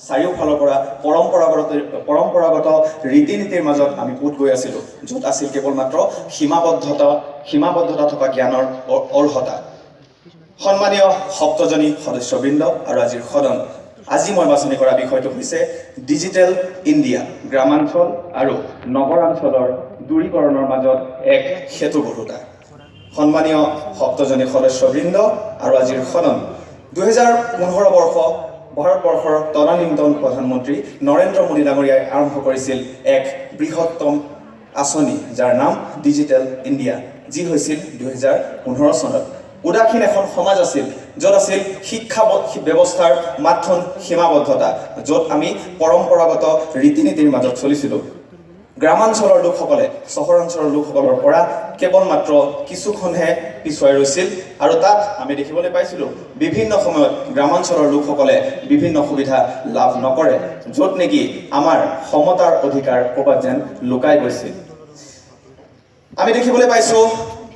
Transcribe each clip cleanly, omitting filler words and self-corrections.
চাৰিওফালৰ পৰা পৰম্পৰাগত ৰীতি-নীতিৰ মাজত আমি পুত গৈ আছিলোঁ, য'ত আছিল কেৱল মাত্ৰ সীমাবদ্ধতা থকা জ্ঞানৰ অৰ্হতা। সন্মানীয় সপ্তজনী সদস্যবৃন্দ আৰু আজিৰ সদন, আজি মই বাছনি কৰা বিষয়টো হৈছে ডিজিটেল ইণ্ডিয়া, গ্ৰামাঞ্চল আৰু নগৰাঞ্চলৰ দূৰীকৰণৰ মাজত এক সেতু গঢ়োতা। সন্মানীয় সপ্তজনী সদস্যবৃন্দ আৰু আজিৰ সদন, 2015 বৰ্ষ ভাৰতবৰ্ষৰ তদানীন্তন প্ৰধানমন্ত্ৰী নৰেন্দ্ৰ মোদী ডাঙৰীয়াই আৰম্ভ কৰিছিল এক বৃহত্তম আঁচনি, যাৰ নাম ডিজিটেল ইণ্ডিয়া, যি হৈছিল 2015 চনত। উদাসীন এখন সমাজ আছিল, য'ত আছিল শিক্ষা ব্যৱস্থাৰ মাথোন সীমাবদ্ধতা, য'ত আমি পৰম্পৰাগত ৰীতি-নীতিৰ মাজত চলিছিলোঁ। গ্ৰামাঞ্চলৰ লোকসকলে চহৰাঞ্চলৰ লোকসকলৰ পৰা কেৱল মাত্ৰ কিছুখনহে পিছুৱাই ৰৈছিল, আৰু তাত আমি দেখিবলৈ পাইছিলোঁ বিভিন্ন সময়ত গ্ৰামাঞ্চলৰ লোকসকলে বিভিন্ন সুবিধা লাভ নকৰে, য'ত নেকি আমাৰ সমতাৰ অধিকাৰ ক'ৰবাত যেন লুকাই গৈছিল। আমি দেখিবলৈ পাইছোঁ,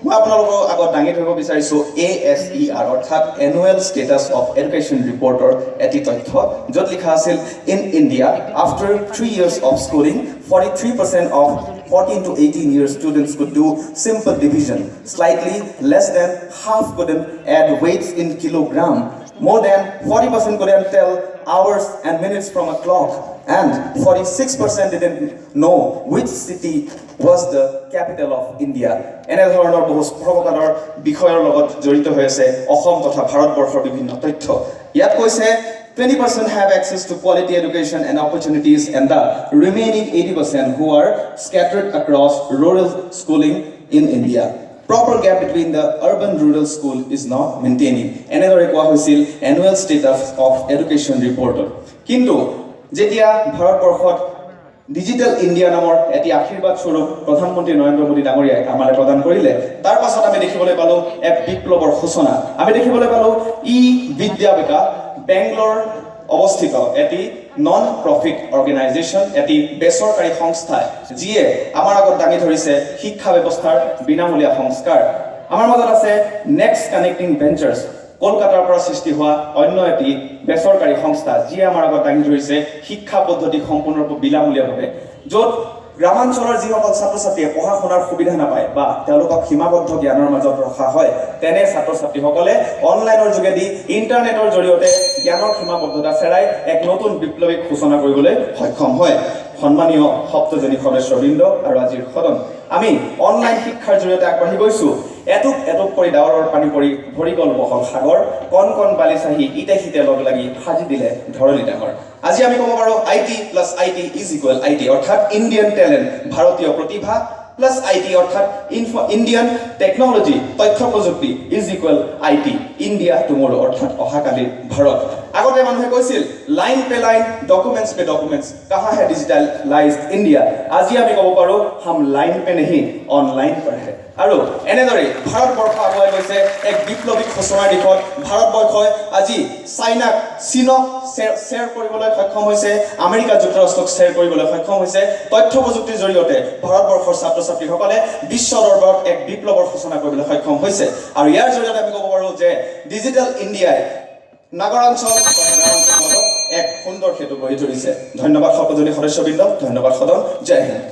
মই আপোনালোকৰ আগত দাঙি ধৰিব বিচাৰিছোঁ ASER অৰ্থাৎ এনুৱেল ষ্টেটাছ অফ এডুকেশ্যন ৰিপৰ্টৰ এটি তথ্য, য'ত লিখা আছিল in India after 3 years of schooling 43% of 14 to 18 years students could do simple division, slightly less than half couldn't add weights in kilogram, more than 40% couldn't tell hours and minutes from a clock, and 46% didn't know which city was the capital of India. এনেধৰণৰ বহু প্ৰকাৰৰ বিষয়ৰ লগত জড়িত হৈ আছে অসম তথা ভাৰতবৰ্ষৰ বিভিন্ন তথ্য। ইয়াত কৈছে 20% have access to quality education and opportunities, and the remaining 80% who are scattered across rural schooling in India. Proper gap between the urban-rural school is not maintaining. এনেদৰে কোৱা হৈছিল এনুৱেল ষ্টেটাছ অফ এডুকেশ্যন ৰিপৰ্টত। কিন্তু যেতিয়া ভাৰতবৰ্ষত digital India নামৰ এটি আশীৰ্বাদ স্বৰূপ প্ৰধানমন্ত্ৰী নৰেন্দ্ৰ মোদী ডাঙৰীয়াই আমালৈ প্ৰদান কৰিলে, তাৰ পাছত আমি দেখিবলৈ পালোঁ এক বিপ্লৱৰ সূচনা। আমি দেখিবলৈ পালোঁ বিদ্যাবিকা বেংগলোৰ অৱস্থিত এটি নন প্ৰফিট অৰ্গেনাইজেশ্যন, এটি বেচৰকাৰী সংস্থা, যিয়ে আমাৰ আগত দাঙি ধৰিছে শিক্ষা ব্যৱস্থাৰ বিনামূলীয়া সংস্কাৰ। আমাৰ মাজত আছে নেক্সট কানেক্টিং ভেঞ্চাৰ্ছ, কলকাতাৰ পৰা সৃষ্টি হোৱা অন্য এটি বেচৰকাৰী সংস্থা, যিয়ে আমাৰ আগত দাঙি ধৰিছে শিক্ষা পদ্ধতি সম্পূৰ্ণৰূপে বিনামূলীয়াভাৱে, য'ত গ্ৰামাঞ্চলৰ যিসকল ছাত্ৰ ছাত্ৰীয়ে পঢ়া শুনাৰ সুবিধা নাপায় বা তেওঁলোকক সীমাবদ্ধ জ্ঞানৰ মাজত ৰখা হয়, তেনে ছাত্ৰ ছাত্ৰীসকলে অনলাইনৰ যোগেদি ইণ্টাৰনেটৰ জৰিয়তে জ্ঞানৰ সীমাবদ্ধতা চেৰাই এক নতুন বিপ্লৱিক সূচনা কৰিবলৈ সক্ষম হয়। সন্মানীয় সপ্তজনী সদস্যবৃন্দ আৰু আজিৰ সদন, আমি অনলাইন শিক্ষাৰ জৰিয়তে আগবাঢ়ি গৈছোঁ। এটুপ এটুপ কৰি ডাৱৰৰ পানী পৰি ভৰি গ'ল বহল সাগৰ, কণ কণ বালি চাহি ইতে সিতে লগ লাগি সাজি দিলে ধৰণী ডাঙৰ। আজি আমি ক'ব পাৰোঁ IT + IT = IT, অৰ্থাৎ ইণ্ডিয়ান টেলেণ্ট, ভাৰতীয় প্ৰতিভা প্লাছ IT অৰ্থাৎ ইণ্ডিয়ান টেকনলজি, তথ্য প্ৰযুক্তি = IT, ইণ্ডিয়া টুমৰো অৰ্থাৎ অহাকালিৰ ভাৰত। আগতে মানুহে কৈছিল line pay line, documents pay documents, কাহা হে ডিজিটেলাইজড ইণ্ডিয়া। আজি আমি ক'ব পাৰোঁ হাম লাইন পে নেহি অনলাইন পৰ হে। আৰু এনেদৰে ভাৰতবৰ্ষ আগুৱাই গৈছে এক বিপ্লৱিক সূচনাৰ দিশত। ভাৰতবৰ্ষই আজি চীনক শ্বেয়াৰ কৰিবলৈ সক্ষম হৈছে, আমেৰিকা যুক্তৰাষ্ট্ৰক শ্বেয়াৰ কৰিবলৈ সক্ষম হৈছে। তথ্য প্ৰযুক্তিৰ জৰিয়তে ভাৰতবৰ্ষৰ ছাত্ৰ ছাত্ৰীসকলে বিশ্ব দৰবাৰত এক বিপ্লৱৰ সূচনা কৰিবলৈ সক্ষম হৈছে। আৰু ইয়াৰ জৰিয়তে আমি ক'ব পাৰোঁ যে ডিজিটেল ইণ্ডিয়াই নগৰাঞ্চল মাজত এক সুন্দৰ সেতু গঢ়ি তুলিছে। ধন্যবাদ সৰ্বজনী সদস্যবৃন্দ, ধন্যবাদ সদন, জয় হিন্দ।